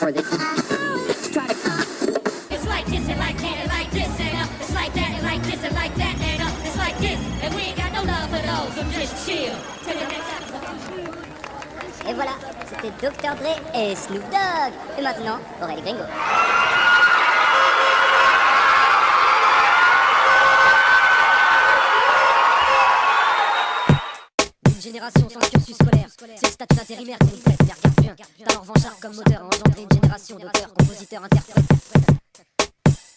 for this. It's like this and like that and like this and it's like that and like this and like that and it's like this and we ain't got no love for those. So just chill. Till the next episode. Et voilà, c'était Dr. Dre et Snoop Dogg. Et maintenant, Aurélie Gringo. Une génération sans cursus scolaire, c'est le statut d'intérimaire qui nous prête, mais regarde bien. Talent revanchard comme moteur a engendré une génération d'auteurs, compositeurs, interprètes.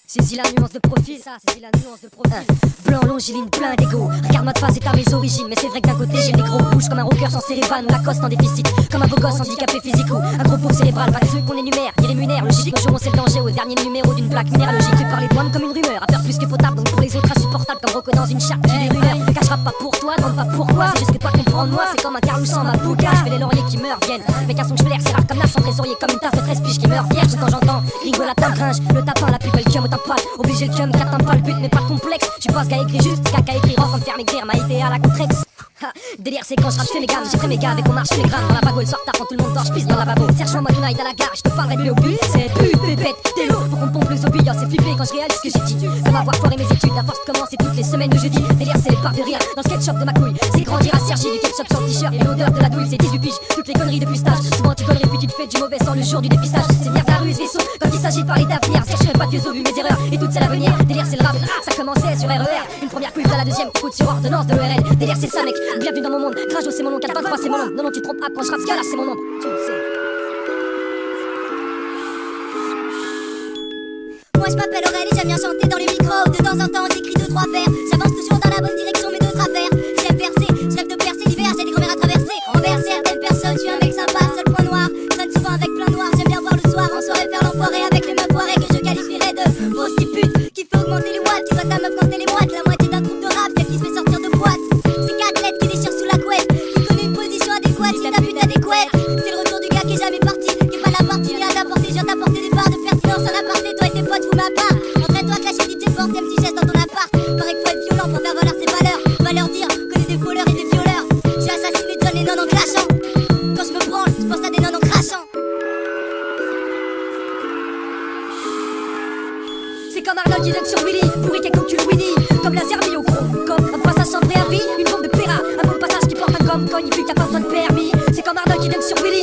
Saisis la nuance de profil, saisis la nuance de profil. Blanc, longiligne, plein d'égo. Regarde ma face et t'as mes origines. Mais c'est vrai que d'un côté j'ai le négro. Bouge comme un rocker sans cérébral ou Lacoste en déficit. Comme un beau gosse handicapé physique ou un gros pauvre cérébral. Pas que ceux qu'on énumère, ni rémunère. Logique, nos jours c'est le danger au dernier numéro d'une plaque minéralogique. Tu parles de douane comme une rumeur, à peur plus que potable. Donc pour les autres insupportable comme Rocco dans une charte. J'ai des rumeurs, ne cachera pas pour toi, demande pas pourquoi. C'est juste que toi comprends moi, c'est comme un Carlou sans ma bouca. Je fais les lauriers qui meurent, viennent. Avec un son que je c'est rare comme la sans trésorier. Comme une tasse de 13 piges qui meurt vierge quand j'entends. Ringo la table gringe, le tapin, la pupille, cum au tapal. Obligé le cum, t'atteins pas le but mais pas de complexe. Tu penses qu'à écrire juste, caca écrire en train de faire maigrir. Ma idée à la contrex. Délire c'est quand je rappe mes gammes, j'ai pris mes gars avec on marche les grammes. Dans la bago le soir tard quand tout le monde dort, j'pisse dans la lavabo. Serge en mode night à la gare, j'te parlerai de au but. C'est pute, pépette, t'es lourd pour qu'on pompe le zombie. C'est flippé quand je réalise ce que j'ai dit. Comme avoir foiré mes études, la force commence et toutes les semaines le jeudi. Délire c'est les parts de rire dans le sketchup de ma couille. C'est grandir à Sergi, du ketchup sur le t-shirt et l'odeur de la douille. C'est 18 piges, toutes les conneries depuis stage. Souvent tu conneries puis tu te fais du mauvais sans le jour du dépistage. C'est venir de la ruse vaisseau quand il s'agit de parler d'avenir. Serge pas de vieux os vu mes erreurs et toutes celles à venir. Délire c'est le rap, ça commençait sur RER. Une première couille à la deuxième, coup sur ordonnance de l'ORL. Délire c'est ça mec, bienvenue dans mon monde. Crajo c'est mon nom, 423 c'est mon nom. Non tu te trompes pas quand je rappe ce gars là c'est mon nom. Tu le sais. Moi je m'appelle Aurélie, j'aime bien chanter dans les micros. De temps en temps j'écris 2-3 vers. J'avance toujours dans la bonne direction mais d'autres affaires. J'aime percer, je rêve de percer l'hiver. J'ai des grand-mères à traverser. Envers certaines personnes, je suis un mec sympa, seul point noir. Je traîne souvent avec plein noir, j'aime bien voir le soir en soirée faire l'enfoiré avec les meufs poirées que je qualifierais de grosse petite pute qui fait augmenter les watts. Tu vois ta meuf quand elle est moite, la moitié d'un groupe de rap, celle qui se fait sortir de boîte. C'est 4 lettres qui déchirent sous la couette, qui connaît une position adéquate, si ta pute adéquate. C'est le retour du gars qui est jamais parti, qui est pas la partie, vient d'apporter, je viens t'apporter des barres de pertinence en aparté. Toi et tes potes vous ma part. Entraîne-toi à clasher DJ Sport, tes petits gestes dans ton appart. Paraît qu'il faut être violent pour faire valoir ses valeurs. Va leur dire que t'es des voleurs et des violeurs. J'ai assassiné John Lennon en clashant. Quand je me branle, je pense à des nonnes en crachant. C'est comme Arnold qui donne sur Willy, pourri qu'est concule Winnie. Comme laser mis au chrome, comme un passage sans préavis. Une bombe de Péra, un bon passage qui porte un gomme. Quand il fuit, t'as pas besoin de permis. C'est comme Arnold qui donne sur Willy,